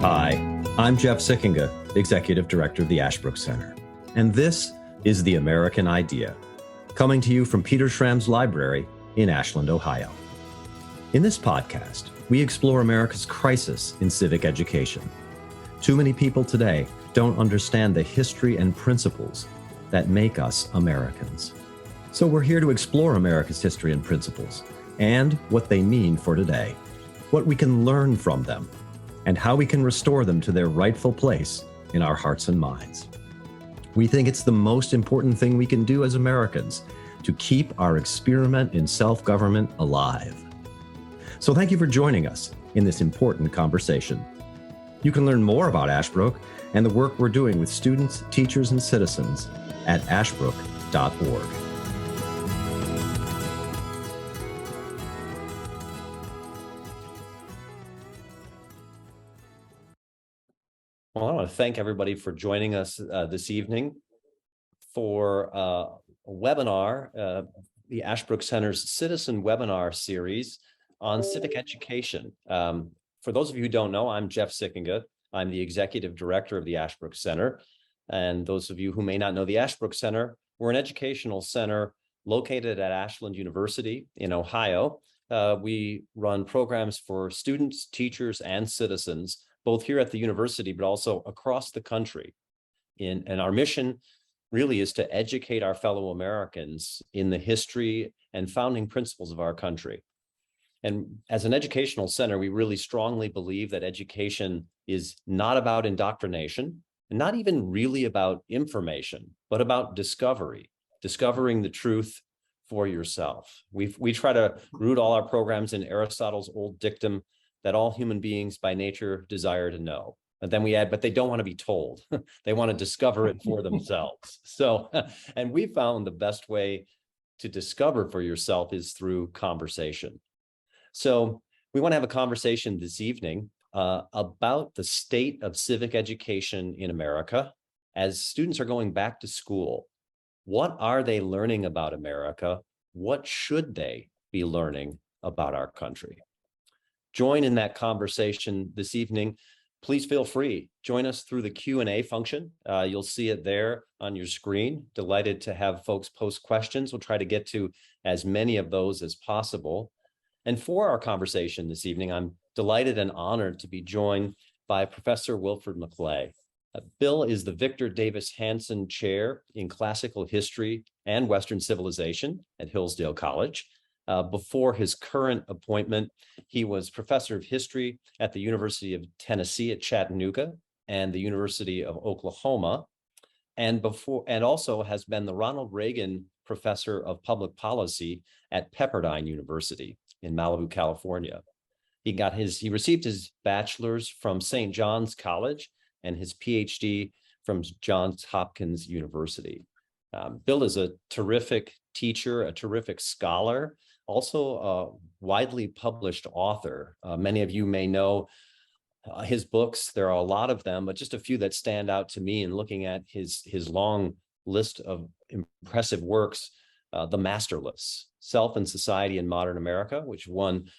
Hi, I'm Jeff Sikkenga, Executive Director of the Ashbrook Center, and this is The American Idea, coming to you from Peter Schramm's library in Ashland, Ohio. In this podcast, we explore America's crisis in civic education. Too many people today don't understand the history and principles that make us Americans. So we're here to explore America's history and principles and what they mean for today, what we can learn from them, and how we can restore them to their rightful place in our hearts and minds. We think it's the most important thing we can do as Americans to keep our experiment in self-government alive. So thank you for joining us in this important conversation. You can learn more about Ashbrook and the work we're doing with students, teachers, and citizens at ashbrook.org. Well, I want to thank everybody for joining us this evening for a webinar, the Ashbrook Center's Citizen Webinar Series on civic education. For those of you who don't know, I'm Jeff Sikkenga. I'm the Executive Director of the Ashbrook Center. And those of you who may not know the Ashbrook Center, we're an educational center located at Ashland University in Ohio. We run programs for students, teachers, and citizens, both here at the university, but also across the country. And our mission really is to educate our fellow Americans in the history and founding principles of our country. And as an educational center, we really strongly believe that education is not about indoctrination, and not even really about information, but about discovery, discovering the truth for yourself. We try to root all our programs in Aristotle's old dictum that all human beings by nature desire to know. And then we add, but they don't want to be told. They want to discover it for themselves. So, and we found the best way to discover for yourself is through conversation. So we want to have a conversation this evening about the state of civic education in America as students are going back to school. What are they learning about America? What should they be learning about our country? Join in that conversation this evening. Please feel free. Join us through the Q&A function. You'll see it there on your screen. Delighted to have folks post questions. We'll try to get to as many of those as possible. And for our conversation this evening, I'm delighted and honored to be joined by Professor Wilfred McClay. Bill is the Victor Davis Hanson Chair in Classical History and Western Civilization at Hillsdale College. Before his current appointment, he was professor of history at the University of Tennessee at Chattanooga and the University of Oklahoma, and also has been the Ronald Reagan Professor of Public Policy at Pepperdine University in Malibu, California. He received his bachelor's from St. John's College and his PhD from Johns Hopkins University. Bill is a terrific teacher, a terrific scholar, also a widely published author. Many of you may know his books. There are a lot of them, but just a few that stand out to me in looking at his long list of impressive works. The Masterless, Self and Society in Modern America, which won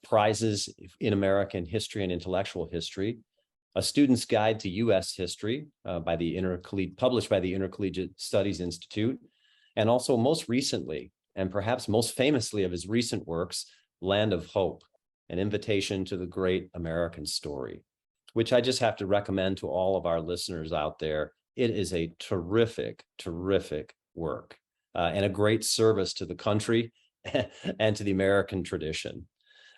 prizes in American history and intellectual history. A Student's Guide to U.S. History published by the Intercollegiate Studies Institute, and also most recently, and perhaps most famously of his recent works, Land of Hope, An Invitation to the Great American Story, which I just have to recommend to all of our listeners out there. It is a terrific, terrific work and a great service to the country and to the American tradition.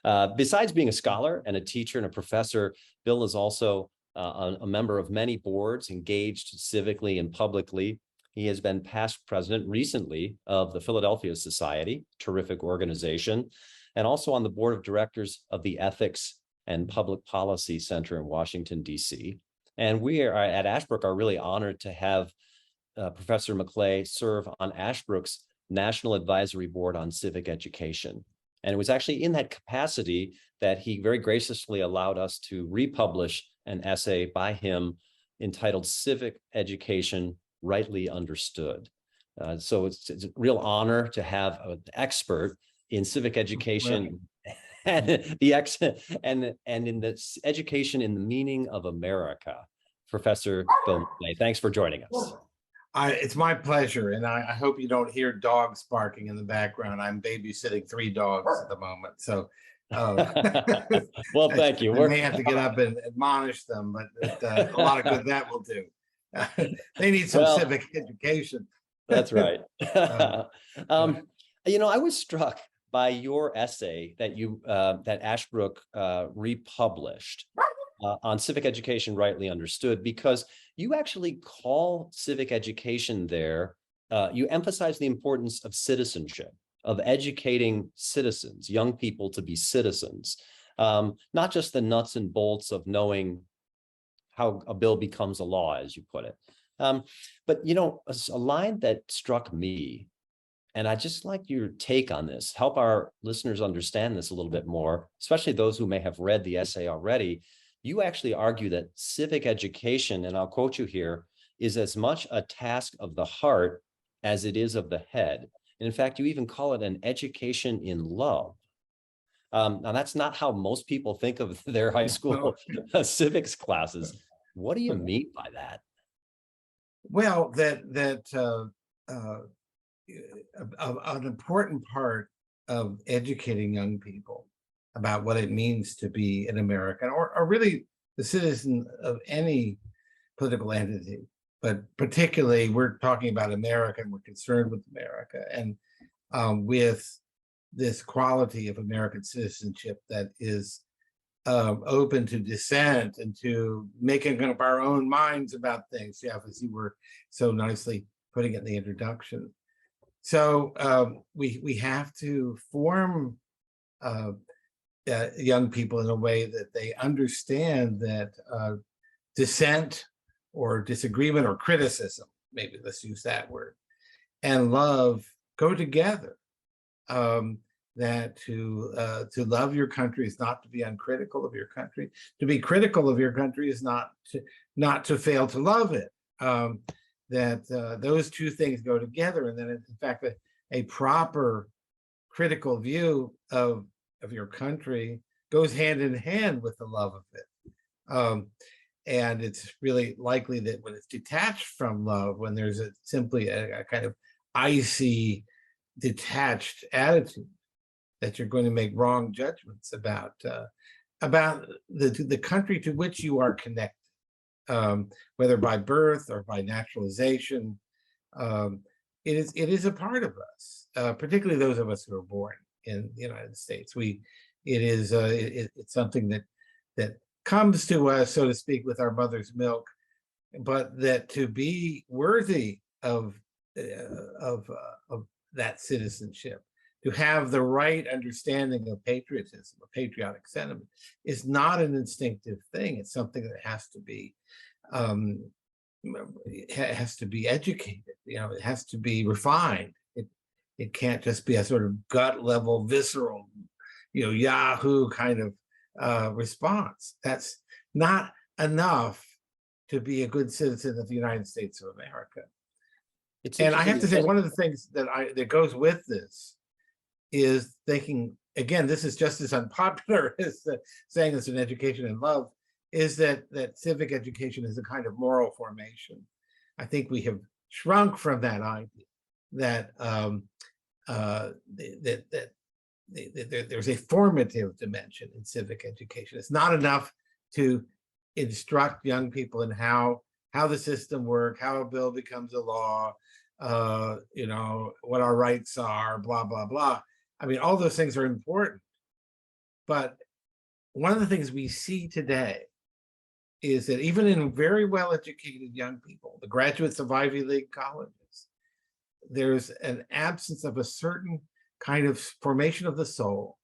Besides being a scholar and a teacher and a professor, Bill is also a member of many boards, engaged civically and publicly. He has been past president recently of the Philadelphia Society, terrific organization, and also on the board of directors of the Ethics and Public Policy Center in Washington, D.C. And we are at Ashbrook are really honored to have Professor McClay serve on Ashbrook's National Advisory Board on Civic Education. And it was actually in that capacity that he very graciously allowed us to republish an essay by him entitled Civic Education Rightly Understood. So it's a real honor to have an expert in civic education and and in this education in the meaning of America, Professor Bill McClay. Thanks for joining us. It's my pleasure, and I hope you don't hear dogs barking in the background. I'm babysitting 3 dogs at the moment, so well, thank you. We may have to get up and admonish them, but a lot of good that will do. They need some civic education. That's right. You know, I was struck by your essay that that Ashbrook republished on civic education rightly understood, because you actually call civic education there, you emphasize the importance of citizenship, of educating citizens, young people to be citizens, not just the nuts and bolts of knowing how a bill becomes a law, as you put it. But, you know, a line that struck me, and I just like your take on this, help our listeners understand this a little bit more, especially those who may have read the essay already. You actually argue that civic education, and I'll quote you here, is as much a task of the heart as it is of the head. And in fact, you even call it an education in love. Now, that's not how most people think of their high school civics classes. What do you mean by that? Well, an important part of educating young people about what it means to be an American, or really the citizen of any political entity, but particularly we're talking about America, and we're concerned with America, and with this quality of American citizenship that is open to dissent and to making up our own minds about things, Jeff, as you were so nicely putting it in the introduction. So we have to form young people in a way that they understand that dissent or disagreement or criticism, maybe let's use that word, and love go together. That to love your country is not to be uncritical of your country. To be critical of your country is not to fail to love it. That those two things go together, and then in fact a proper critical view of your country goes hand in hand with the love of it. And it's really likely that when it's detached from love, when there's simply a kind of icy, detached attitude, that you're going to make wrong judgments about the country to which you are connected, whether by birth or by naturalization. It is a part of us, particularly those of us who are born in the United States. It's something that comes to us, so to speak, with our mother's milk, but that to be worthy of that citizenship, to have the right understanding of patriotism, a patriotic sentiment, is not an instinctive thing. It's something that has to be educated. You know, it has to be refined. It can't just be a sort of gut level, visceral, Yahoo kind of response. That's not enough to be a good citizen of the United States of America. And I have to say, one of the things that goes with this is thinking, again, this is just as unpopular as saying it's an education in love, is that civic education is a kind of moral formation. I think we have shrunk from that idea that there's a formative dimension in civic education. It's not enough to instruct young people in how the system works, how a bill becomes a law, what our rights are, blah, blah, blah. I mean, all those things are important. But one of the things we see today is that even in very well-educated young people, the graduates of Ivy League colleges, there's an absence of a certain kind of formation of the soul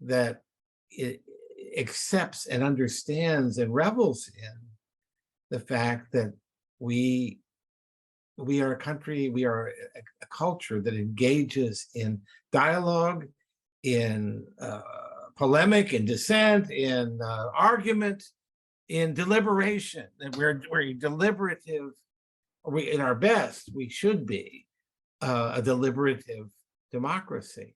that it accepts and understands and revels in the fact that we are a country, we are a culture that engages in dialogue, in polemic, in dissent, in argument, in deliberation. And we're deliberative, in our best, we should be a deliberative democracy.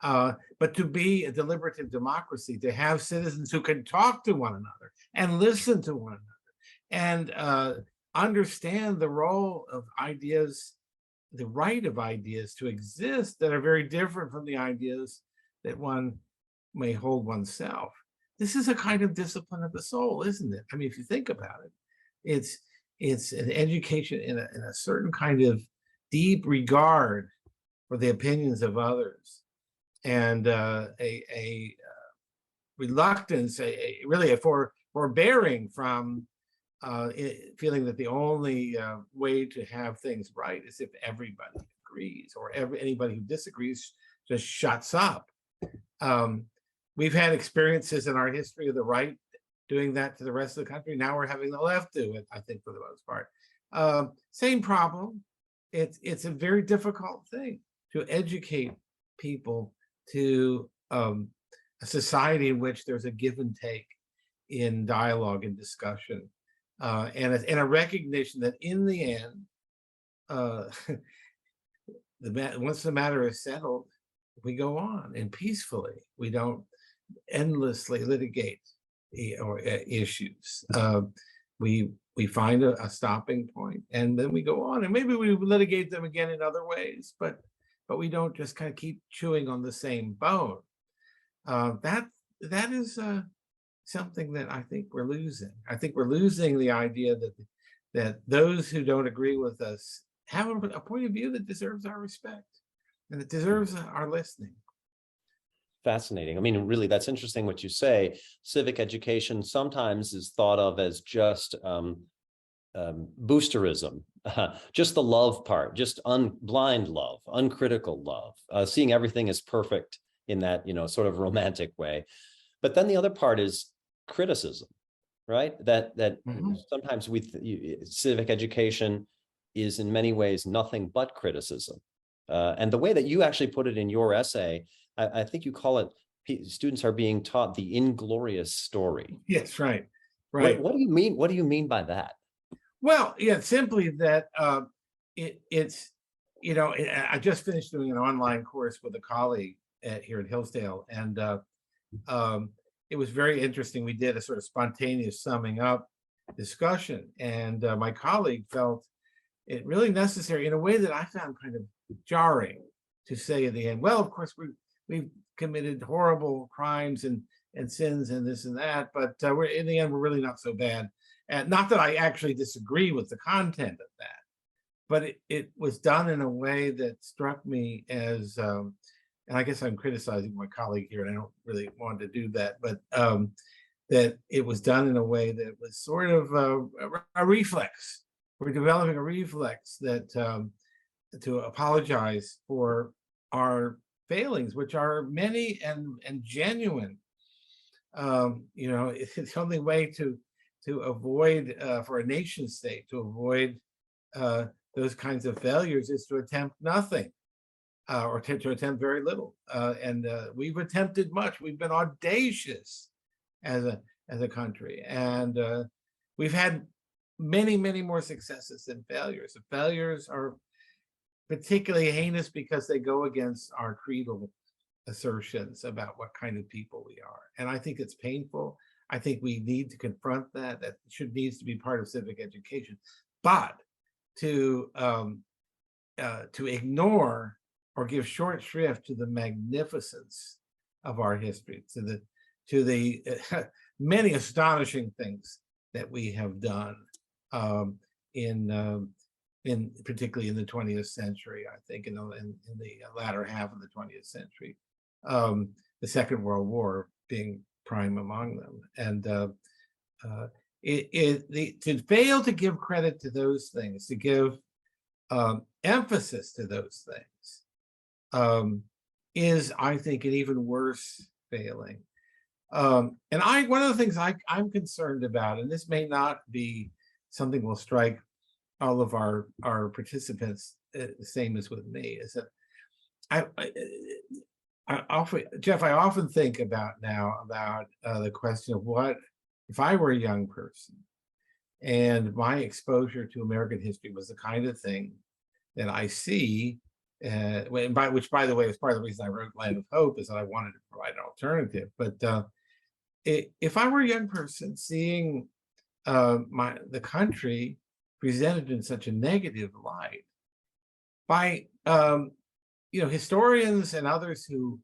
But to be a deliberative democracy, to have citizens who can talk to one another and listen to one another and understand the role of ideas, the right of ideas to exist that are very different from the ideas that one may hold oneself. This is a kind of discipline of the soul, isn't it? I mean, if you think about it, it's an education in a certain kind of deep regard for the opinions of others, and a reluctance, really a forbearing from feeling that the only way to have things right is if everybody agrees, or anybody who disagrees just shuts up. We've had experiences in our history of the right doing that to the rest of the country. Now we're having the left do it, I think, for the most part. Same problem. It's a very difficult thing to educate people to a society in which there's a give and take in dialogue and discussion, and a recognition that in the end, once the matter is settled, we go on and peacefully. We don't endlessly litigate issues. We find a stopping point, and then we go on, and maybe we litigate them again in other ways, but we don't just kind of keep chewing on the same bone. That is something that I think we're losing. I think we're losing the idea that those who don't agree with us have a point of view that deserves our respect and it deserves our listening. Fascinating. I mean, really, that's interesting what you say. Civic education sometimes is thought of as just boosterism, just the love part, just blind love, uncritical love, seeing everything as perfect in that, sort of romantic way. But then the other part is criticism, right? That sometimes civic education is in many ways nothing but criticism. And the way that you actually put it in your essay, I think you call it, students are being taught the inglorious story. Yes, right. What do you mean? What do you mean by that? Well, yeah, simply that it's, I just finished doing an online course with a colleague here at Hillsdale, and it was very interesting. We did a sort of spontaneous summing up discussion, and my colleague felt it really necessary in a way that I found kind of jarring to say at the end, well, of course, we've committed horrible crimes and sins and this and that, but we're in the end, we're really not so bad. And not that I actually disagree with the content of that, but it was done in a way that struck me as, and I guess I'm criticizing my colleague here, and I don't really want to do that, but that it was done in a way that was sort of a reflex. We're developing a reflex that to apologize for our failings, which are many and genuine. It's the only way to avoid, for a nation state, to avoid those kinds of failures is to attempt nothing, or to attempt very little. And we've attempted much. We've been audacious as a country, and we've had many more successes than failures. The failures are particularly heinous because they go against our creedal assertions about what kind of people we are. And I think it's painful. I think we need to confront that. That needs to be part of civic education. But to ignore or give short shrift to the magnificence of our history, to the many astonishing things that we have done in particularly in the 20th century, I think, in the latter half of the 20th century, the Second World War being prime among them. And to fail to give credit to those things, to give emphasis to those things, is, I think, an even worse failing. And one of the things I'm concerned about, and this may not be something will strike all of our participants the same as with me, is that I often think about the question of what if I were a young person and my exposure to American history was the kind of thing that I see which, by the way, is part of the reason I wrote Land of Hope, is that I wanted to provide an alternative. But if I were a young person seeing the country presented in such a negative light by historians and others who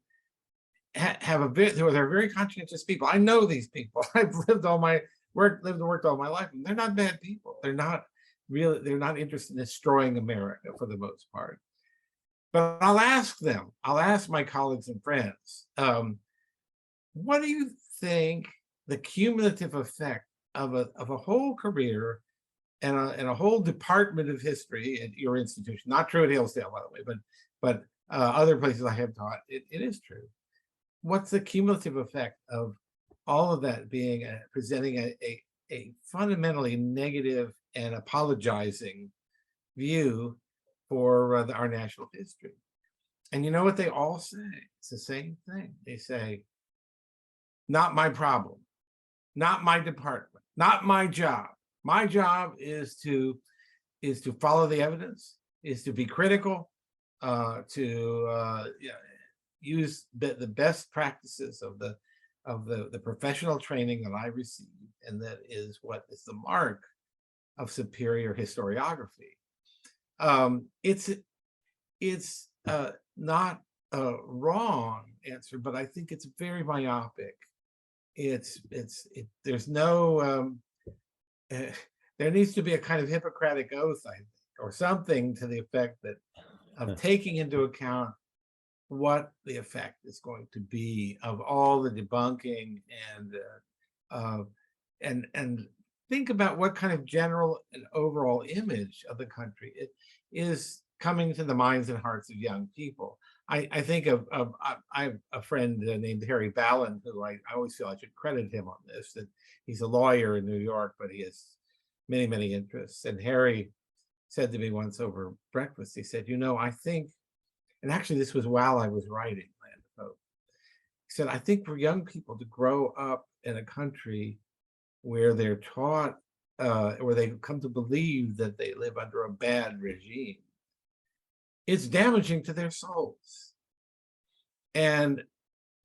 they're very conscientious people. I know these people. I've lived and worked all my life, and they're not bad people. They're not interested in destroying America for the most part. But I'll ask my colleagues and friends, what do you think the cumulative effect of a whole career and a whole department of history at your institution, not true at Hillsdale, by the way, but other places I have taught, it is true. What's the cumulative effect of all of that being presenting a fundamentally negative and apologizing view for our national history? And you know what they all say? It's the same thing. They say, not my problem, not my department, not my job. My job is to follow the evidence, is to be critical, to use the best practices of the professional training that I received, and that is what is the mark of superior historiography. It's not a wrong answer, but I think it's very myopic. There's no there needs to be a kind of Hippocratic oath, I think, or something to the effect that of taking into account what the effect is going to be of all the debunking and think about what kind of general and overall image of the country it is coming to the minds and hearts of young people. I think I have a friend named Harry Ballin, who I always feel I should credit him on this, that he's a lawyer in New York, but he has many, many interests. And Harry said to me once over breakfast, he said, I think, and actually this was while I was writing Land of Hope, he said, I think for young people to grow up in a country where they're taught, where they come to believe that they live under a bad regime, it's damaging to their souls. And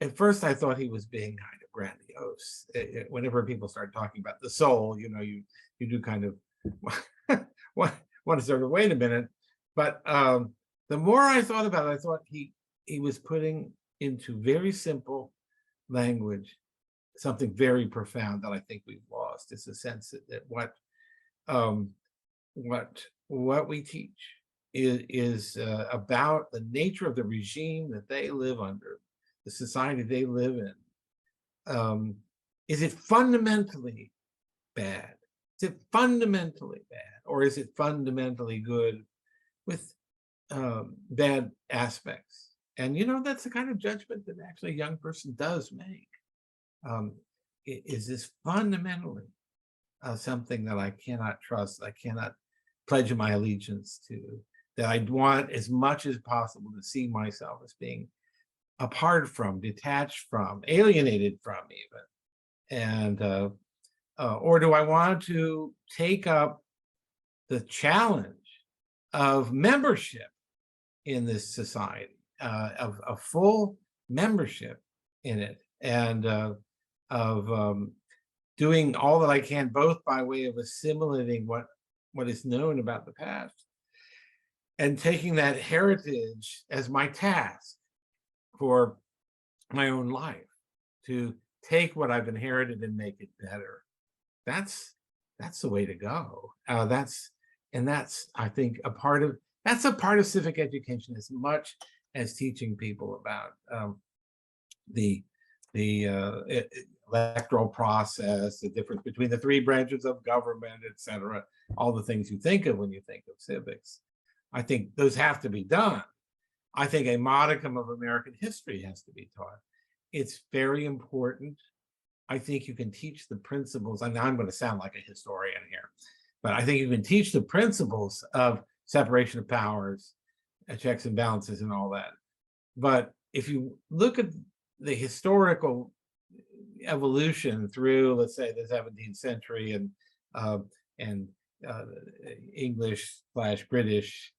at first I thought he was being kind of grandiose. Whenever people start talking about the soul, you do kind of want to sort of wait a minute. But the more I thought about it, I thought he was putting into very simple language something very profound that I think we've lost. It's a sense that what we teach is about the nature of the regime that they live under, the society they live in. Is it fundamentally bad? Is it fundamentally bad, or is it fundamentally good with bad aspects? And that's the kind of judgment that actually a young person does make. Is this fundamentally something that I cannot trust, I cannot pledge my allegiance to, that I want as much as possible to see myself as being apart from, detached from, alienated from even? And or do I want to take up the challenge of membership in this society, of a full membership in it, and of doing all that I can, both by way of assimilating what is known about the past, and taking that heritage as my task for my own life, to take what I've inherited and make it better. That's the way to go. That's I think a part of civic education, as much as teaching people about the electoral process, the difference between the three branches of government, etc. All the things you think of when you think of civics. I think those have to be done. I think a modicum of American history has to be taught. It's very important. I think you can teach the principles, and now I'm going to sound like a historian here, but I think you can teach the principles of separation of powers, checks and balances, and all that. But if you look at the historical evolution through, let's say, the 17th century and English/British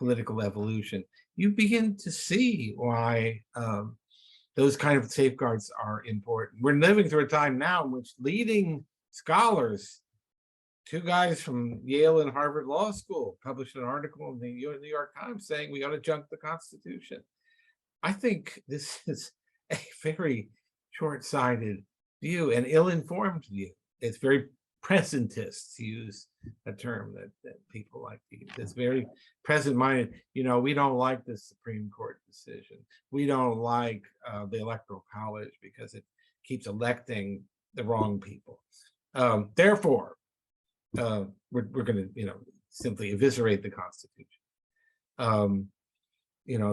political evolution, you begin to see why those kind of safeguards are important. We're living through a time now in which leading scholars, two guys from Yale and Harvard Law School, published an article in the New York Times saying we ought to junk the Constitution. I think this is a very short-sighted view and ill-informed view. It's very presentist, to use a term that people like to use. It's very present-minded. You know, we don't like the Supreme Court decision. We don't like the Electoral College because it keeps electing the wrong people. Therefore, we're going to, simply eviscerate the Constitution.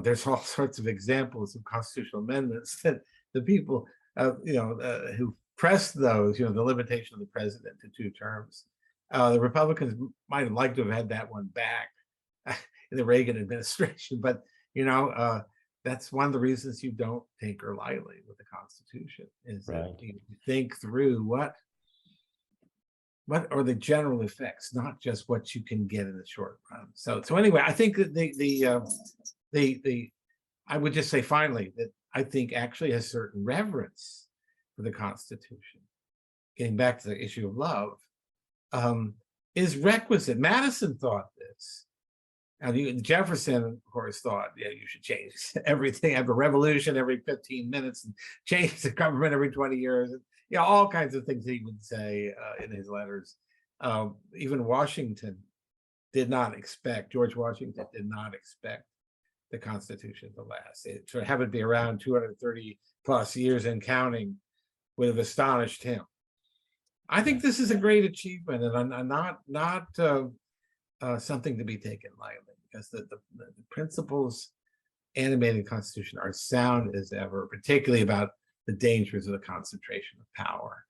There's all sorts of examples of constitutional amendments that the people, who pressed those, the limitation of the president to 2 terms. The Republicans might have liked to have had that one back in the Reagan administration, but that's one of the reasons you don't tinker lightly with the Constitution, is that you think through what are the general effects, not just what you can get in the short run. So anyway, I think that I would just say finally that I think actually a certain reverence for the Constitution, getting back to the issue of love, is requisite. Madison thought this. And Jefferson, of course, thought, you should change everything, have a revolution every 15 minutes and change the government every 20 years. All kinds of things he would say in his letters. Even George Washington did not expect the Constitution to last. To have it be around 230 plus years and counting would have astonished him. I think this is a great achievement, and not something to be taken lightly, because the principles animating the Constitution are sound as ever, particularly about the dangers of the concentration of power.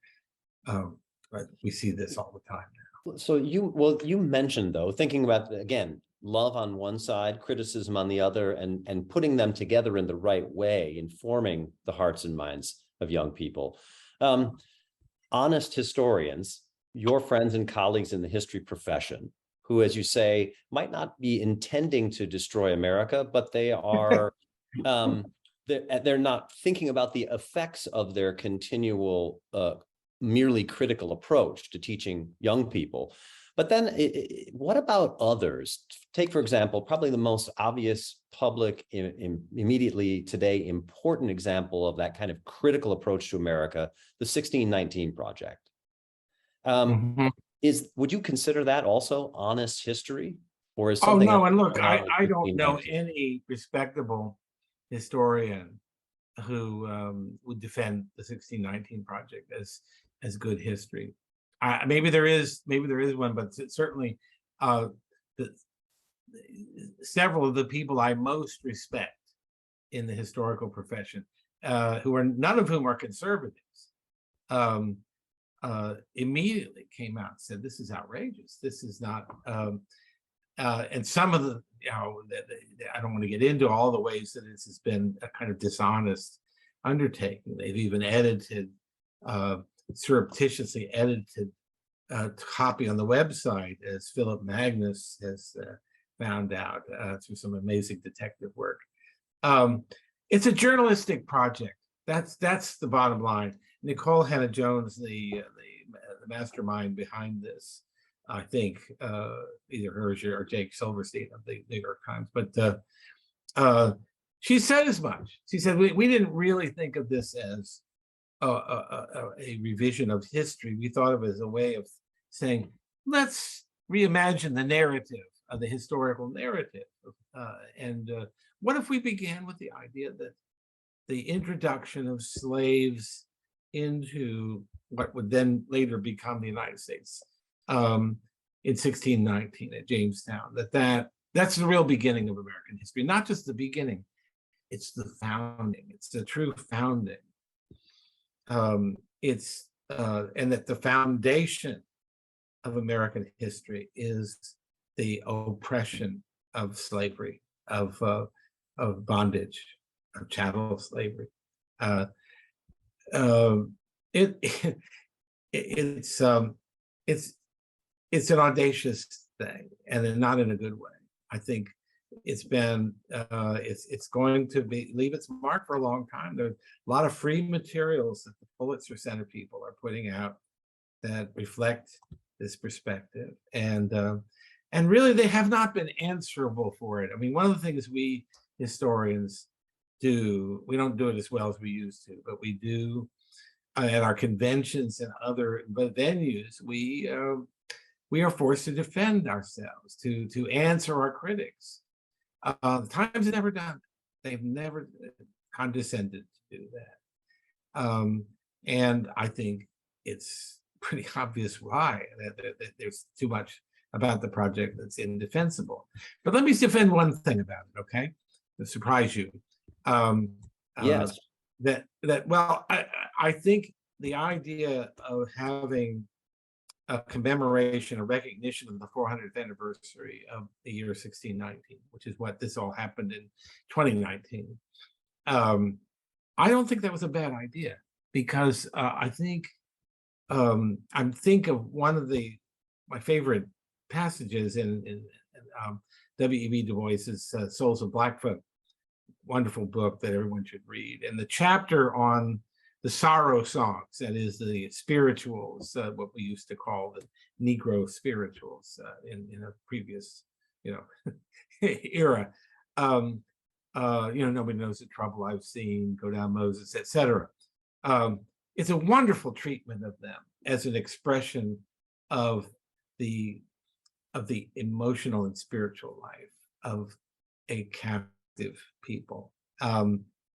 But we see this all the time now. So you mentioned, though, thinking about, again, love on one side, criticism on the other, and putting them together in the right way, informing the hearts and minds of young people. Honest historians, your friends and colleagues in the history profession, who, as you say, might not be intending to destroy America, but they are they're not thinking about the effects of their continual merely critical approach to teaching young people. But then what about others? Take, for example, probably the most obvious public, immediately today, important example of that kind of critical approach to America, the 1619 Project. Would you consider that also honest history? Or is something? Oh, no, and look, I don't know any respectable historian who would defend the 1619 Project as good history. Maybe there is one, but certainly several of the people I most respect in the historical profession, none of whom are conservatives, immediately came out and said, this is outrageous. This is not, and some of the, I don't want to get into all the ways that this has been a kind of dishonest undertaking. They've even surreptitiously edited a copy on the website, as Philip Magnus has found out through some amazing detective work. It's a journalistic project. That's the bottom line. Nicole Hannah-Jones, the mastermind behind this, I think, either hers or Jake Silverstein of the New York Times, but she said as much. She said, we didn't really think of this as a revision of history. We thought of it as a way of saying, let's reimagine the narrative, the historical narrative. And what if we began with the idea that the introduction of slaves into what would then later become the United States in 1619 at Jamestown, that's the real beginning of American history, not just the beginning, it's the founding, it's the true founding. And that the foundation of American history is the oppression of slavery, of bondage, of chattel slavery. It's an audacious thing, and not in a good way. I think it's been it's going to leave its mark for a long time. There's a lot of free materials that the Pulitzer Center people are putting out that reflect this perspective, and really they have not been answerable for it. I mean, one of the things we historians do, we don't do it as well as we used to, but we do at our conventions and other venues, we are forced to defend ourselves, to answer our critics. The Times have never done it. They've never condescended to do that. And I think it's pretty obvious why, that there's too much about the project that's indefensible. But let me defend one thing about it, okay? To surprise you. Yes. Well, I think the idea of having a commemoration, a recognition of the 400th anniversary of the year 1619, which is what this all happened in 2019. I don't think that was a bad idea, because I think of one of my favorite passages in W.E.B. Du Bois's Souls of Blackfoot, wonderful book that everyone should read, and the chapter on the sorrow songs, that is the spirituals, what we used to call the Negro spirituals in a previous, era. Nobody knows the trouble I've seen, Go Down Moses, etc. It's a wonderful treatment of them as an expression of the emotional and spiritual life of a captive people.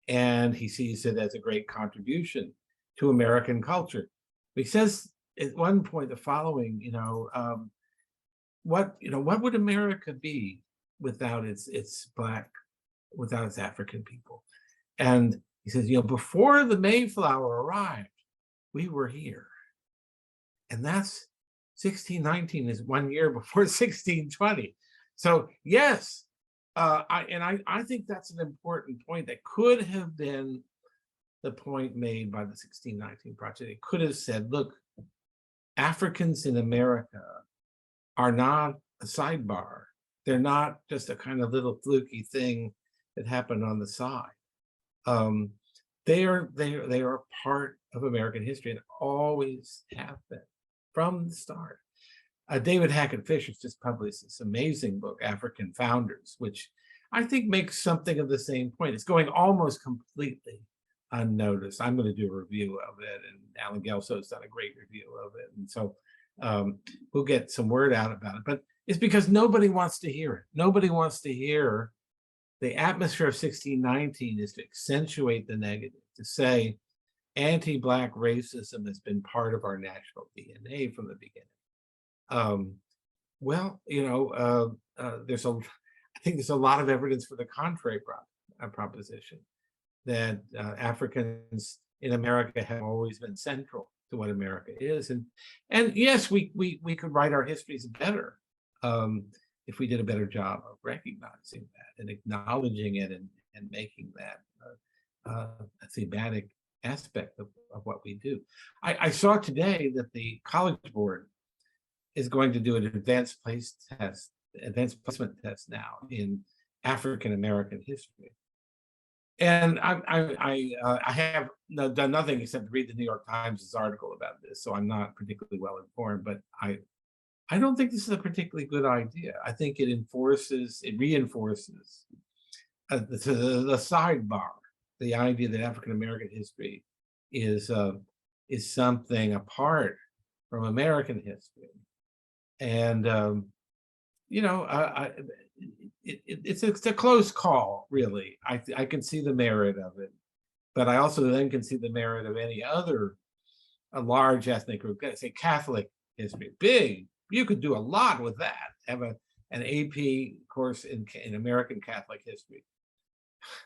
And he sees it as a great contribution to American culture. He says at one point the following, what would America be without its African people? And he says, before the Mayflower arrived, we were here. And that's 1619 is 1 year before 1620. So yes, I think that's an important point that could have been the point made by the 1619 project. It could have said, look, Africans in America are not a sidebar. They're not just a kind of little fluky thing that happened on the side. They are a part of American history and always have been from the start. David Hackett Fisher's just published this amazing book, African Founders, which I think makes something of the same point. It's going almost completely unnoticed. I'm going to do a review of it, and Alan Gelso's done a great review of it. And so we'll get some word out about it. But it's because nobody wants to hear it. Nobody wants to hear the atmosphere of 1619 is to accentuate the negative, to say anti-Black racism has been part of our national DNA from the beginning. I think there's a lot of evidence for the contrary proposition, that Africans in America have always been central to what America is, and yes, we could write our histories better if we did a better job of recognizing that and acknowledging it and making that a thematic aspect of what we do. I saw today that the College Board is going to do an advanced placement test now in African American history, and I have done nothing except read the New York Times' article about this, so I'm not particularly well informed. But I don't think this is a particularly good idea. I think it reinforces the sidebar, the idea that African American history is something apart from American history. And it's a close call, really. I can see the merit of it, but I also then can see the merit of any other large ethnic group. Say Catholic history, big. You could do a lot with that. Have an AP course in American Catholic history,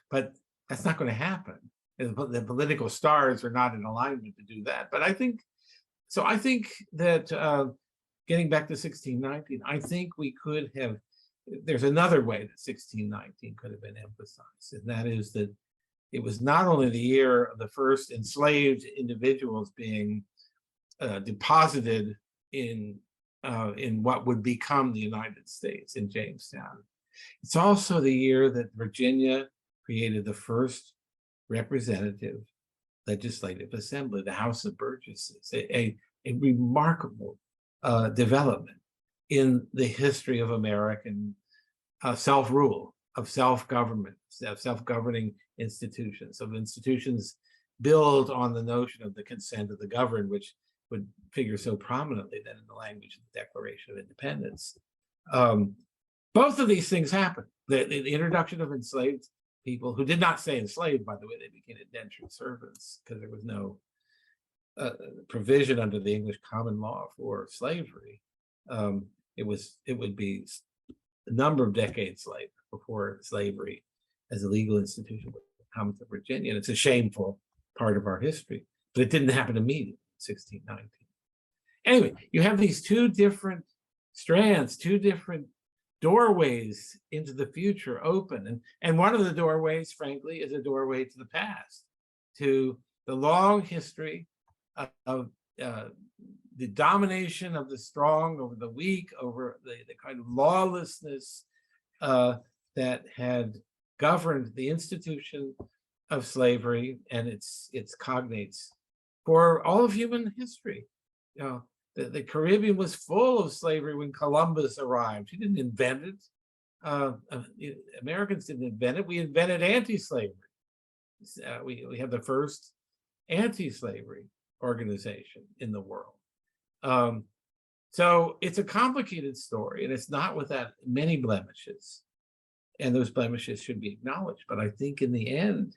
but that's not going to happen. The political stars are not in alignment to do that. But I think that. Getting back to 1619, I think we could have, there's another way that 1619 could have been emphasized, and that is that it was not only the year of the first enslaved individuals being deposited in what would become the United States in Jamestown, It's also the year that Virginia created the first representative legislative assembly, the House of Burgesses, a remarkable development in the history of American self-rule, of self-government, of self-governing institutions, of institutions built on the notion of the consent of the governed, which would figure so prominently then in the language of the Declaration of Independence. Both of these things happened. The introduction of enslaved people, who did not stay enslaved, by the way, they became indentured servants because there was no provision under the English common law for slavery. It would be a number of decades later before slavery as a legal institution would come to Virginia. And it's a shameful part of our history, but it didn't happen immediately in 1619. Anyway, you have these two different strands, two different doorways into the future open. And one of the doorways, frankly, is a doorway to the past, to the long history of the domination of the strong over the weak, over the kind of lawlessness that had governed the institution of slavery and its cognates for all of human history. You know, the Caribbean was full of slavery when Columbus arrived. He didn't invent it. Americans didn't invent it. We invented anti-slavery. We had the first anti-slavery organization in the world. So it's a complicated story, and it's not without many blemishes. And those blemishes should be acknowledged. But I think in the end,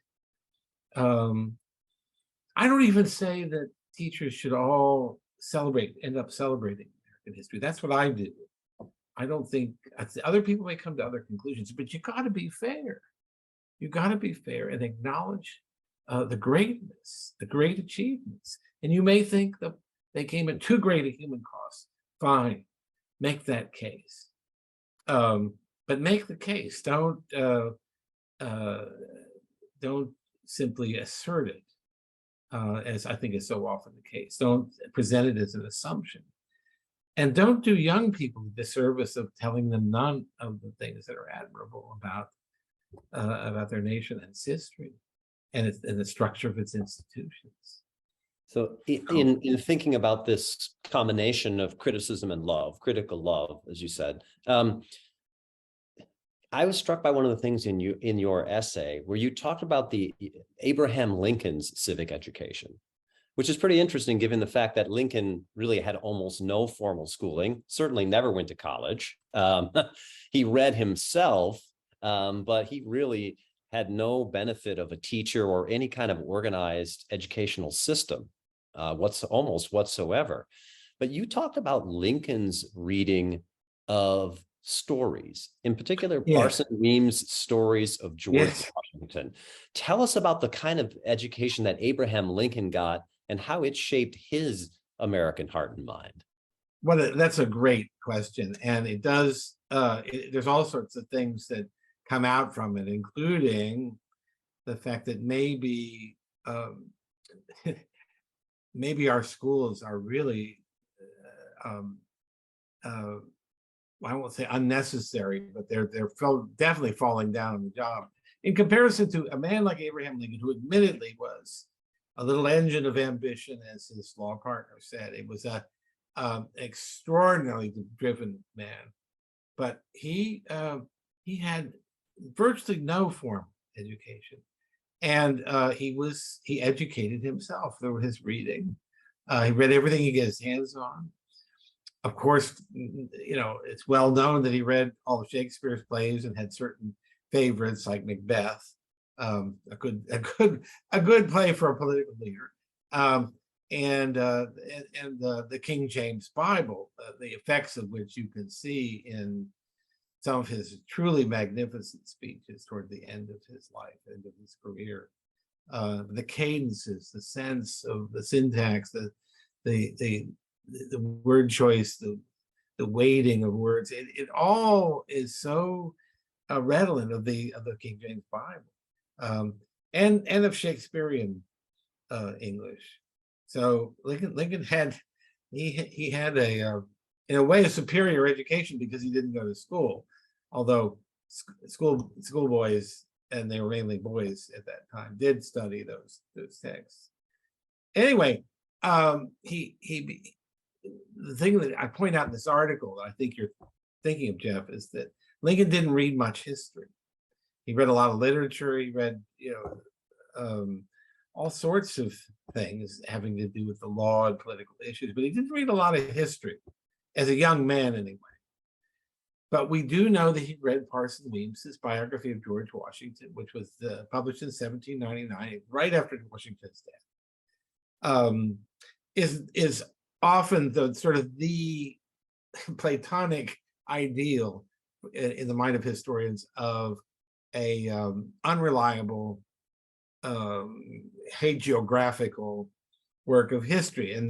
I don't even say that teachers should all end up celebrating American history. That's what I do. I don't think other people may come to other conclusions, but you got to be fair. You got to be fair and acknowledge the greatness, the great achievements. And you may think that they came at too great a human cost. Fine, make that case. But make the case. Don't simply assert it, as I think is so often the case. Don't present it as an assumption. And don't do young people the disservice of telling them none of the things that are admirable about their nation and its history and the structure of its institutions. So in thinking about this combination of criticism and love, critical love, as you said, I was struck by one of the things in your essay where you talked about the Abraham Lincoln's civic education, which is pretty interesting given the fact that Lincoln really had almost no formal schooling, certainly never went to college. He read himself, but he really had no benefit of a teacher or any kind of organized educational system whatsoever. But you talked about Lincoln's reading of stories, in particular, Parson Weems' stories of George Washington. Tell us about the kind of education that Abraham Lincoln got and how it shaped his American heart and mind. Well, that's a great question. And it does, there's all sorts of things that come out from it, including the fact that maybe our schools are really, I won't say unnecessary, but they're definitely falling down on the job in comparison to a man like Abraham Lincoln, who admittedly was a little engine of ambition, as his law partner said. It was a extraordinarily driven man, but he had virtually no formal education, and he educated himself through his reading. He read everything he got his hands on. Of course, you know, it's well known that he read all of Shakespeare's plays and had certain favorites like Macbeth, a good play for a political leader, and the King James Bible, the effects of which you can see in some of his truly magnificent speeches toward the end of his life, end of his career. The cadences, the sense of the syntax, the word choice, the weighting of words, it all is so redolent of the King James Bible, and of Shakespearean English. So Lincoln had he had in a way a superior education because he didn't go to school, although schoolboys, and they were mainly boys at that time, did study those texts. Anyway, the thing that I point out in this article that I think you're thinking of, Jeff, is that Lincoln didn't read much history. He read a lot of literature. He read, all sorts of things having to do with the law and political issues, but he didn't read a lot of history as a young man anyway. But we do know that he read Parson Weems's biography of George Washington, which was published in 1799, right after Washington's death. Is often the sort of the Platonic ideal in the mind of historians of a unreliable hagiographical work of history. And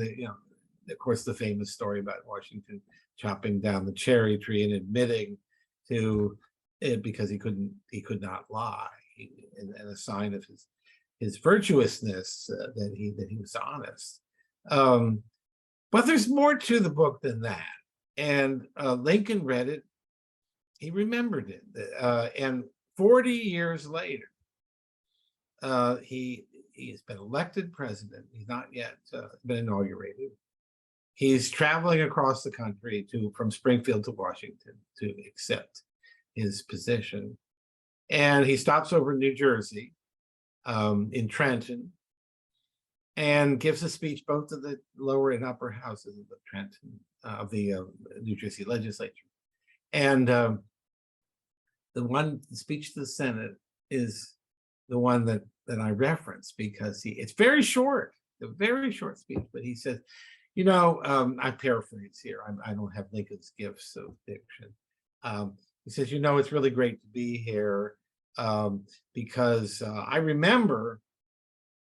of course, the famous story about Washington chopping down the cherry tree and admitting to it because he could not lie, and a sign of his virtuousness that he was honest. But there's more to the book than that. And Lincoln read it, he remembered it, and 40 years later, he's been elected president. He's not yet been inaugurated. He's traveling across the country from Springfield to Washington to accept his position. And he stops over in New Jersey, in Trenton, and gives a speech both to the lower and upper houses of the Trenton, of the New Jersey legislature. And the speech to the Senate is the one that I reference, because it's very short, a very short speech, but he says, I paraphrase here. I don't have Lincoln's gifts of diction. He says, it's really great to be here because I remember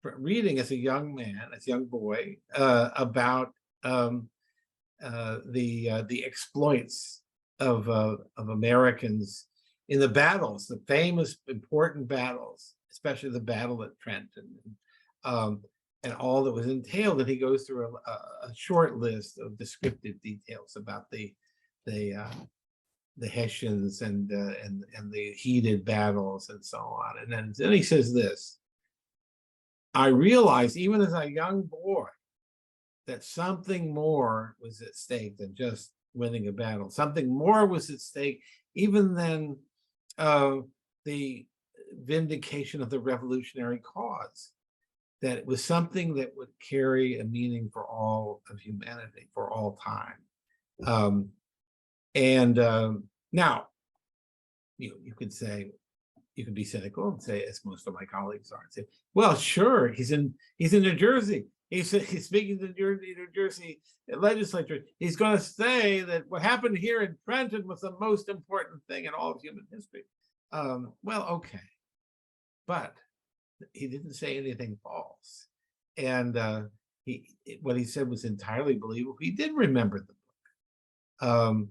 reading as a young man, as a young boy, about the exploits of Americans in the battles, the famous important battles, especially the battle at Trenton, and all that was entailed. And he goes through a short list of descriptive details about the Hessians and the heated battles and so on. And then he says this: I realized, even as a young boy, that something more was at stake than just winning a battle. Something more was at stake, even than the vindication of the revolutionary cause. That it was something that would carry a meaning for all of humanity, for all time. Now, you could say, you could be cynical and say, as most of my colleagues are, and say, well, sure, he's in New Jersey. He's speaking to the New Jersey legislature. He's going to say that what happened here in Trenton was the most important thing in all of human history. Well, okay, but he didn't say anything false, and what he said was entirely believable. He did remember the book.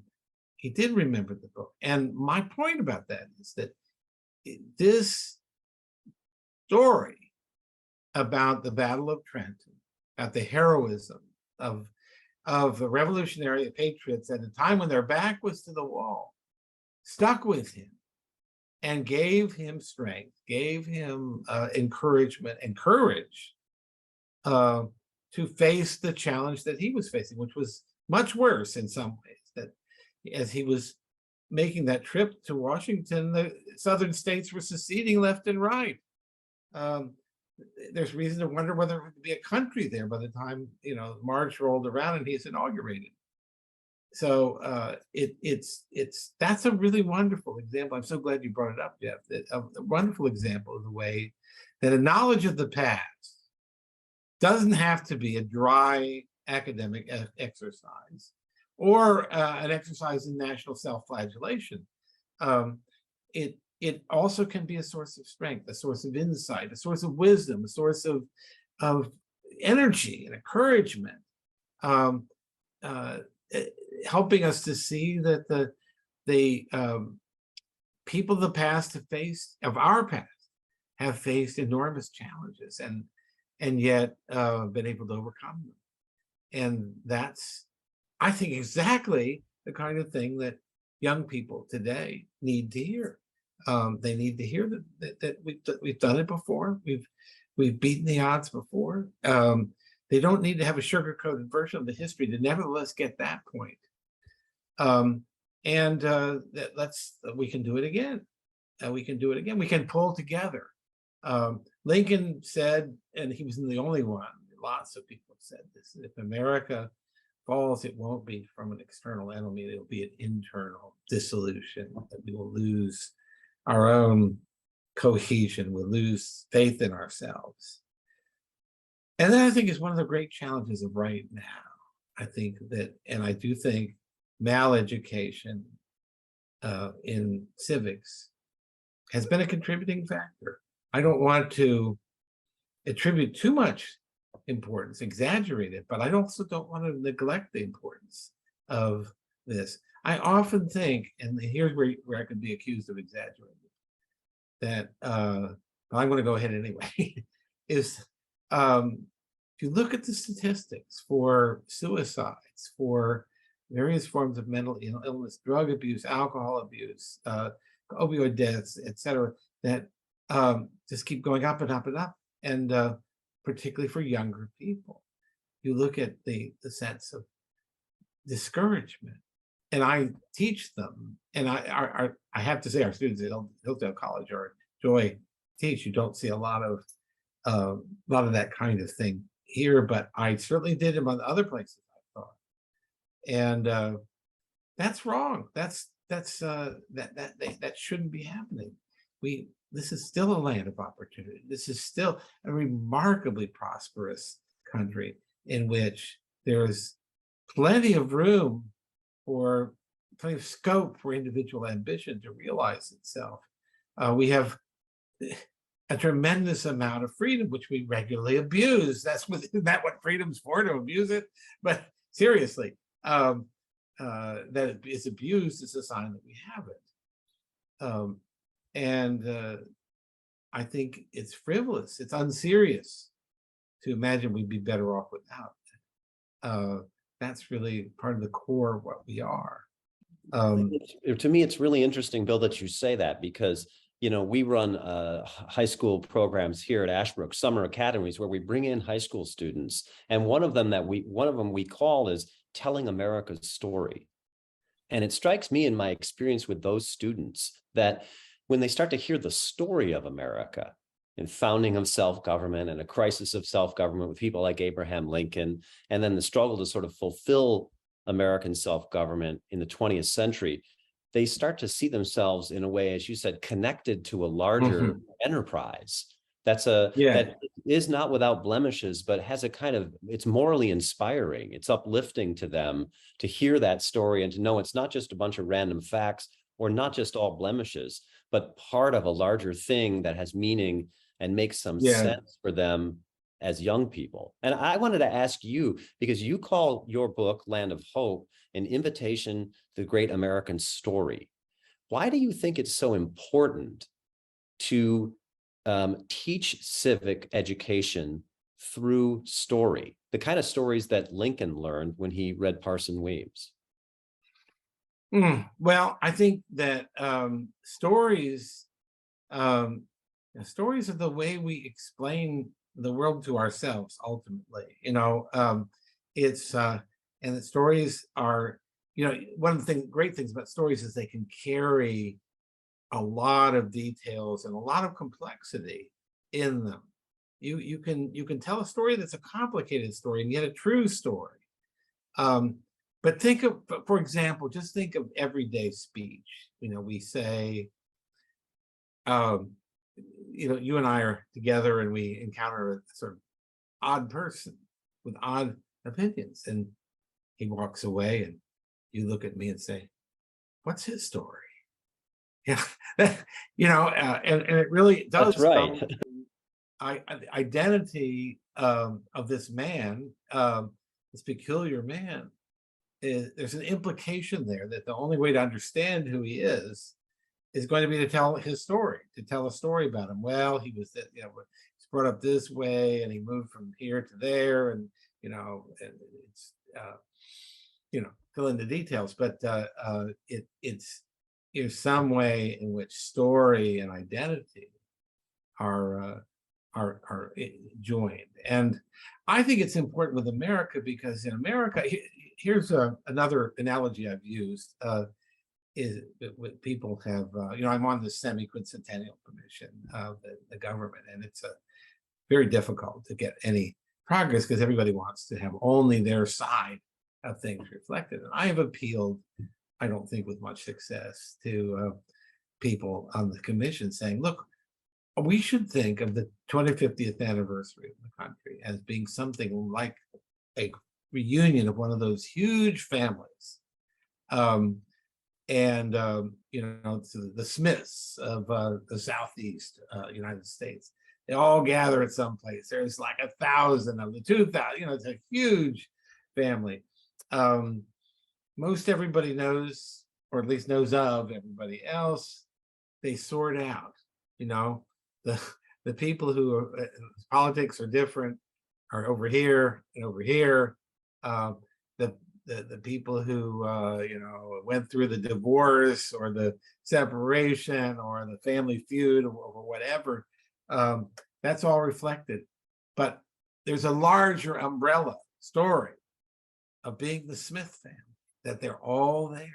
He did remember the book, and my point about that is that this story about the Battle of Trenton, about the heroism of the revolutionary patriots at a time when their back was to the wall, stuck with him and gave him strength, gave him encouragement and courage to face the challenge that he was facing, which was much worse in some ways. That as he was making that trip to Washington, the southern states were seceding left and right. There's reason to wonder whether there would be a country there by the time March rolled around and he's inaugurated. So that's a really wonderful example. I'm so glad you brought it up, Jeff. A wonderful example of the way that a knowledge of the past doesn't have to be a dry academic exercise or an exercise in national self-flagellation. It also can be a source of strength, a source of insight, a source of wisdom, a source of energy and encouragement, helping us to see that the people of the past have faced enormous challenges and yet been able to overcome them. And that's, I think, exactly the kind of thing that young people today need to hear. They need to hear that we've done it before. We've beaten the odds before. They don't need to have a sugar-coated version of the history to nevertheless get that point. We can do it again. We can do it again. We can pull together. Lincoln said, and he wasn't the only one, lots of people said this, if America falls, it won't be from an external enemy, it'll be an internal dissolution, that we will lose our own cohesion, we'll lose faith in ourselves. And that, I think, is one of the great challenges of right now. I think that, and I do think maleducation in civics has been a contributing factor. I don't want to attribute too much importance, exaggerate it, but I also don't want to neglect the importance of this. I often think, and here's where I could be accused of exaggerating, that but I'm going to go ahead anyway, is if you look at the statistics for suicides, for various forms of mental illness, drug abuse, alcohol abuse, opioid deaths, etc., that just keep going up and up and up, and particularly for younger people. You look at the sense of discouragement, and I teach them, and I have to say, our students at Hillsdale College are a joy to teach. You don't see a lot of that kind of thing here, but I certainly did in other places, I thought, and that's wrong. That shouldn't be happening. This is still a land of opportunity. This is still a remarkably prosperous country in which there's plenty of room for, plenty of scope for individual ambition to realize itself. We have a tremendous amount of freedom, which we regularly abuse. Isn't that what freedom's for, to abuse it? But seriously, that it is abused is a sign that we have it. I think it's frivolous, it's unserious to imagine we'd be better off without it. That's really part of the core of what we are. To me, it's really interesting, Bill, that you say that, because we run high school programs here at Ashbrook, summer academies, where we bring in high school students, and one of them we call is telling America's story. And it strikes me in my experience with those students that when they start to hear the story of America and founding of self-government and a crisis of self-government with people like Abraham Lincoln, and then the struggle to sort of fulfill American self-government in the 20th century, they start to see themselves in a way, as you said, connected to a larger enterprise. That is not without blemishes, but has a kind of, it's morally inspiring. It's uplifting to them to hear that story and to know it's not just a bunch of random facts or not just all blemishes, but part of a larger thing that has meaning and makes some sense for them as young people. And I wanted to ask you, because you call your book, Land of Hope, an invitation to the great American story. Why do you think it's so important to teach civic education through story, the kind of stories that Lincoln learned when he read Parson Weems? Well, I think that stories are the way we explain the world to ourselves, ultimately. And the stories are, one of the great things about stories is they can carry a lot of details and a lot of complexity in them. You can tell a story that's a complicated story and yet a true story. But think of, for example, just think of everyday speech. We say, you and I are together and we encounter a sort of odd person with odd opinions, and he walks away and you look at me and say, what's his story? Yeah, and it really does. That's right. Identity of this man, this peculiar man, there's an implication there that the only way to understand who he is going to be to tell his story, to tell a story about him. Well, he was, he's brought up this way, and he moved from here to there, and and it's fill in the details, but it's some way in which story and identity are joined. And I think it's important with America because in America, here's another analogy I've used. Is what people have, I'm on the semi-quincentennial commission of the government, and it's very difficult to get any progress because everybody wants to have only their side of things reflected. And I have appealed, I don't think with much success, to people on the commission saying, look, we should think of the 250th anniversary of the country as being something like a reunion of one of those huge families. The Smiths of the Southeast United States, they all gather at some place. There's like 1,000 of the 2,000, it's a huge family. Most everybody knows, or at least knows of everybody else. They sort out, the people who are, politics are different are over here and over here. The people who went through the divorce or the separation or the family feud or whatever, that's all reflected. But there's a larger umbrella story of being the Smith family, that they're all there,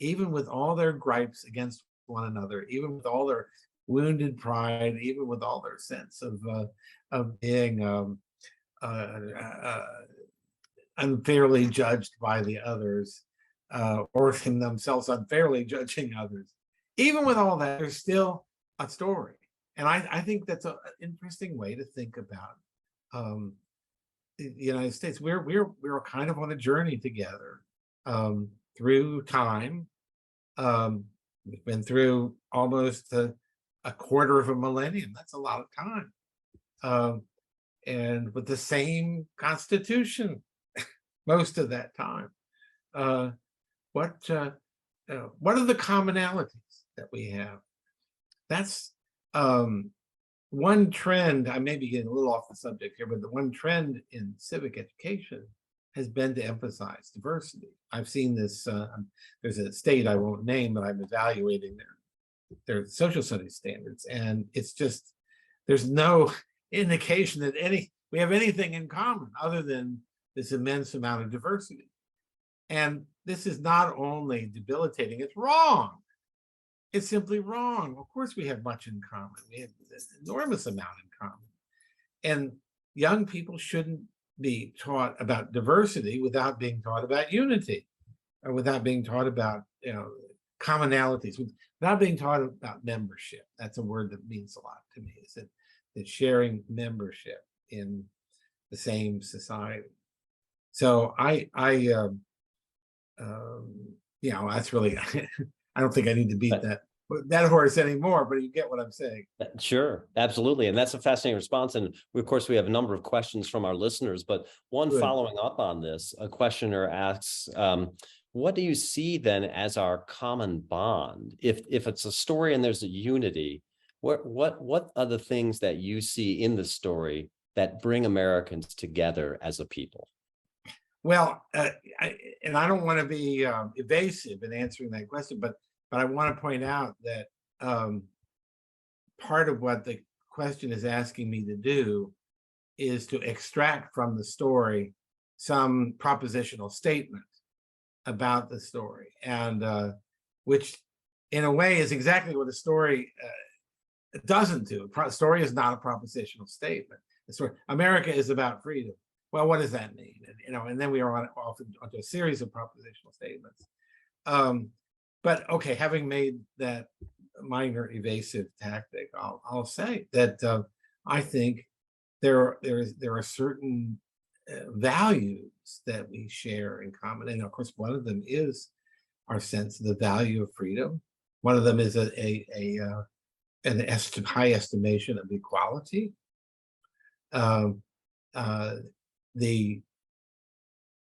even with all their gripes against one another, even with all their wounded pride, even with all their sense of being unfairly judged by the others, or themselves unfairly judging others. Even with all that, there's still a story. And I think that's an interesting way to think about the United States. We're kind of on a journey together through time. We've been through almost a quarter of a millennium. That's a lot of time. And with the same Constitution most of that time. What are the commonalities that we have? That's one trend. I may be getting a little off the subject here, but the one trend in civic education has been to emphasize diversity. I've seen this. There's a state I won't name, but I'm evaluating their social studies standards, and it's just there's no indication that we have anything in common other than this immense amount of diversity. And this is not only debilitating, it's wrong. It's simply wrong. Of course, we have much in common. We have this enormous amount in common. And young people shouldn't be taught about diversity without being taught about unity, or without being taught about commonalities, without being taught about membership. That's a word that means a lot to me, is that sharing membership in the same society. So that's really, I don't think I need to beat that horse anymore, but you get what I'm saying. Sure, absolutely. And that's a fascinating response. And of course, we have a number of questions from our listeners, but one Good. Following up on this, a questioner asks, what do you see then as our common bond? If it's a story and there's a unity, what are the things that you see in the story that bring Americans together as a people? Well, I don't want to be evasive in answering that question, but I want to point out that part of what the question is asking me to do is to extract from the story some propositional statement about the story, and which in a way is exactly what a story doesn't do. A story is not a propositional statement. The story, America is about freedom. Well, what does that mean? And then we are often onto a series of propositional statements. But okay, having made that minor evasive tactic, I'll say that I think there are certain values that we share in common, and of course, one of them is our sense of the value of freedom. One of them is an high estimation of equality.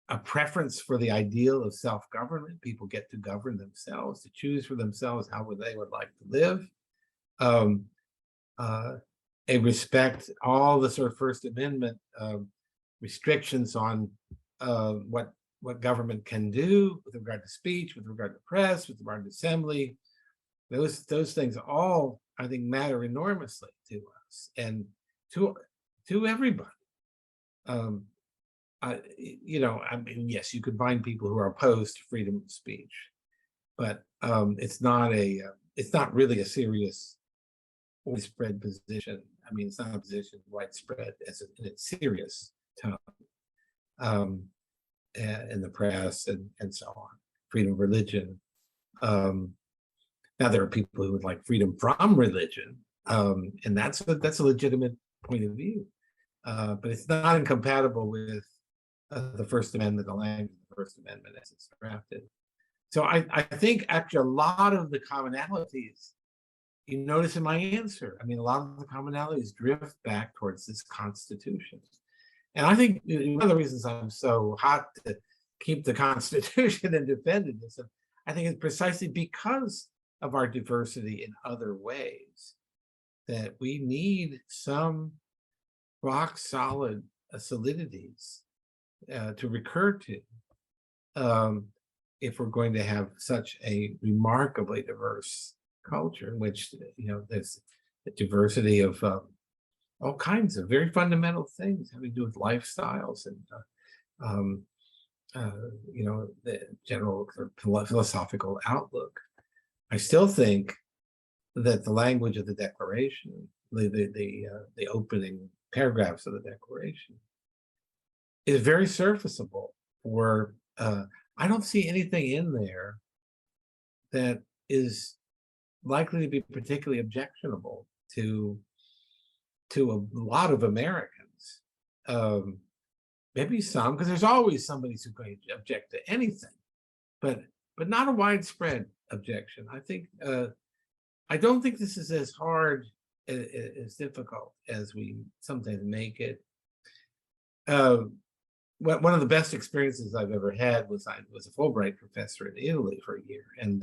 A preference for the ideal of self-government. People get to govern themselves, to choose for themselves how they would like to live. A respect, all the sort of First Amendment restrictions on what what government can do with regard to speech, with regard to press, with regard to assembly. Those things all, I think, matter enormously to us and to everybody. You know, I mean, yes, you could find people who are opposed to freedom of speech, but it's not really a serious, widespread position. I mean, it's not a position widespread in its serious tone in the press and so on. Freedom of religion. Now there are people who would like freedom from religion, and that's a legitimate point of view, but it's not incompatible with the First Amendment, the language of the First Amendment as it's drafted. So I think actually a lot of the commonalities you notice in my answer, I mean, a lot of the commonalities drift back towards this Constitution. And I think one of the reasons I'm so hot to keep the Constitution and defend it is, I think it's precisely because of our diversity in other ways that we need some rock solid solidities to recur to if we're going to have such a remarkably diverse culture in which, you know, there's a diversity of all kinds of very fundamental things having to do with lifestyles and you know, the general philosophical outlook. I still think that the language of the Declaration, the opening paragraphs of the Declaration, is very surfaceable. Or I don't see anything in there that is likely to be particularly objectionable to a lot of Americans. Maybe some, because there's always somebody who's going to object to anything, but not a widespread objection. I think I don't think this is as hard, as difficult as we sometimes make it. One of the best experiences I've ever had was I was a Fulbright professor in Italy for a year, and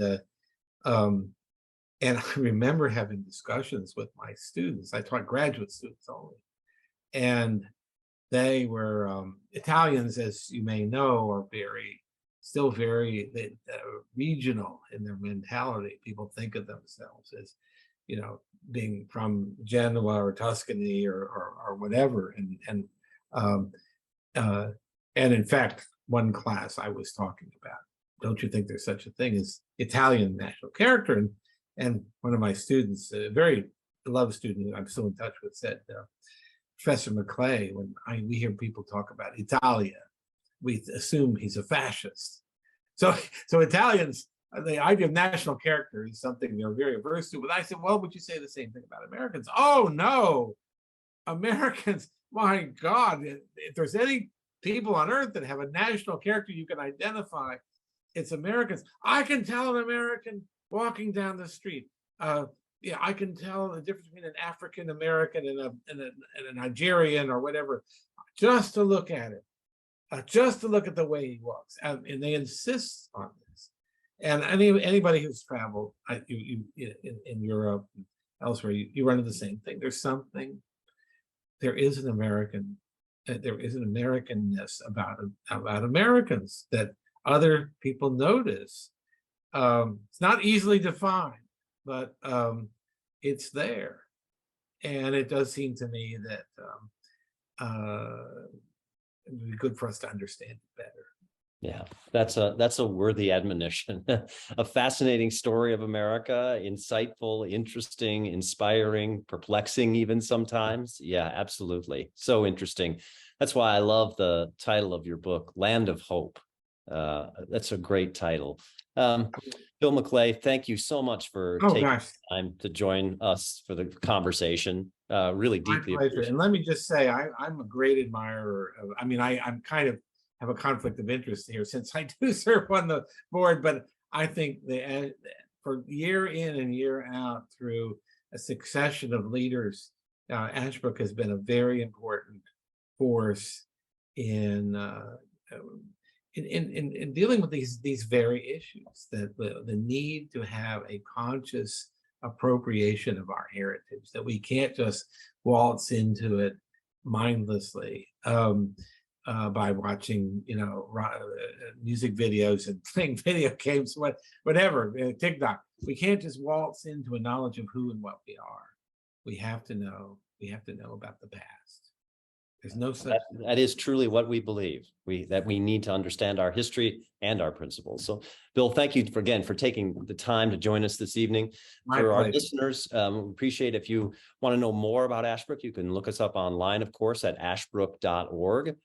I remember having discussions with my students. I taught graduate students only, and they were Italians, as you may know, are still very regional in their mentality. People think of themselves as, you know, being from Genoa or Tuscany or whatever, and in fact, one class I was talking about, don't you think there's such a thing as Italian national character? And one of my students, a very beloved student who I'm still in touch with, said, Professor McClay, when we hear people talk about Italia, we assume he's a fascist. So Italians, the idea of national character is something they're very averse to. But I said, well, would you say the same thing about Americans? Oh, no. Americans, my God, if there's any people on earth that have a national character you can identify, it's Americans. I can tell an American walking down the street. Yeah, I can tell the difference between an African American and a Nigerian or whatever, just to look at it, just to look at the way he walks, and they insist on this. And anybody who's traveled in Europe and elsewhere, you run into the same thing. There is an Americanness about Americans that other people notice. It's not easily defined, but it's there, and it does seem to me that it would be good for us to understand it better. Yeah, that's a worthy admonition. A fascinating story of America, insightful, interesting, inspiring, perplexing even sometimes. Yeah, absolutely. So interesting. That's why I love the title of your book, Land of Hope. That's a great title. Bill McClay, thank you so much for taking time to join us for the conversation. Really deeply appreciate it. And let me just say, I'm a great admirer of, I mean, I'm kind of have a conflict of interest here since I do serve on the board, but I think for year in and year out through a succession of leaders, Ashbrook has been a very important force in dealing with these very issues, that the need to have a conscious appropriation of our heritage, that we can't just waltz into it mindlessly. by watching, music videos and playing video games, whatever, TikTok. We can't just waltz into a knowledge of who and what we are. We have to know about the past. There's no such. That is truly what we believe. That we need to understand our history and our principles. So, Bill, thank you again for taking the time to join us this evening. For our listeners, appreciate if you want to know more about Ashbrook, you can look us up online, of course, at ashbrook.org.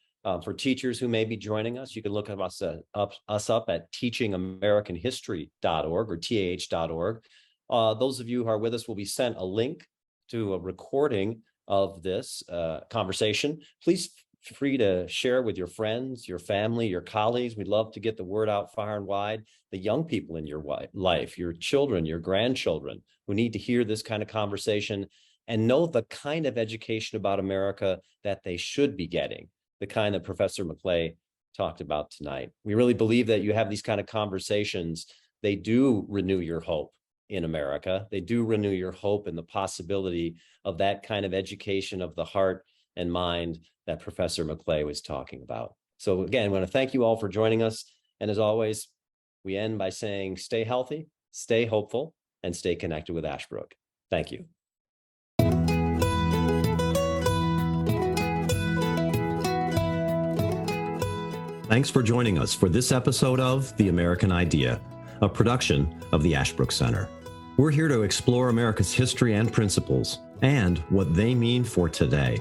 For teachers who may be joining us, you can look us up at teachingamericanhistory.org or TAH.org. Those of you who are with us will be sent a link to a recording of this conversation. Please feel free to share with your friends, your family, your colleagues. We'd love to get the word out far and wide. The young people in your life, your children, your grandchildren who need to hear this kind of conversation and know the kind of education about America that they should be getting, the kind that Professor McClay talked about tonight. We really believe that you have these kind of conversations. They do renew your hope in America. They do renew your hope in the possibility of that kind of education of the heart and mind that Professor McClay was talking about. So again, I want to thank you all for joining us. And as always, we end by saying, stay healthy, stay hopeful, and stay connected with Ashbrook. Thank you. Thanks for joining us for this episode of The American Idea, a production of the Ashbrook Center. We're here to explore America's history and principles and what they mean for today,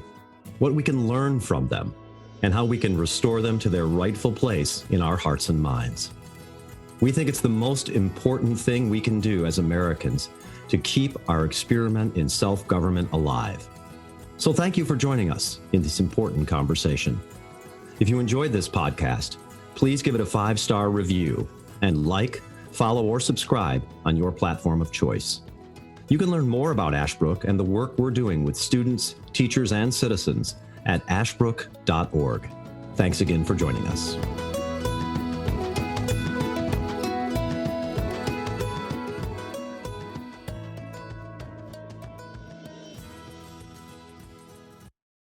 what we can learn from them, and how we can restore them to their rightful place in our hearts and minds. We think it's the most important thing we can do as Americans to keep our experiment in self-government alive. So thank you for joining us in this important conversation. If you enjoyed this podcast, please give it a 5-star review and follow, or subscribe on your platform of choice. You can learn more about Ashbrook and the work we're doing with students, teachers, and citizens at ashbrook.org. Thanks again for joining us.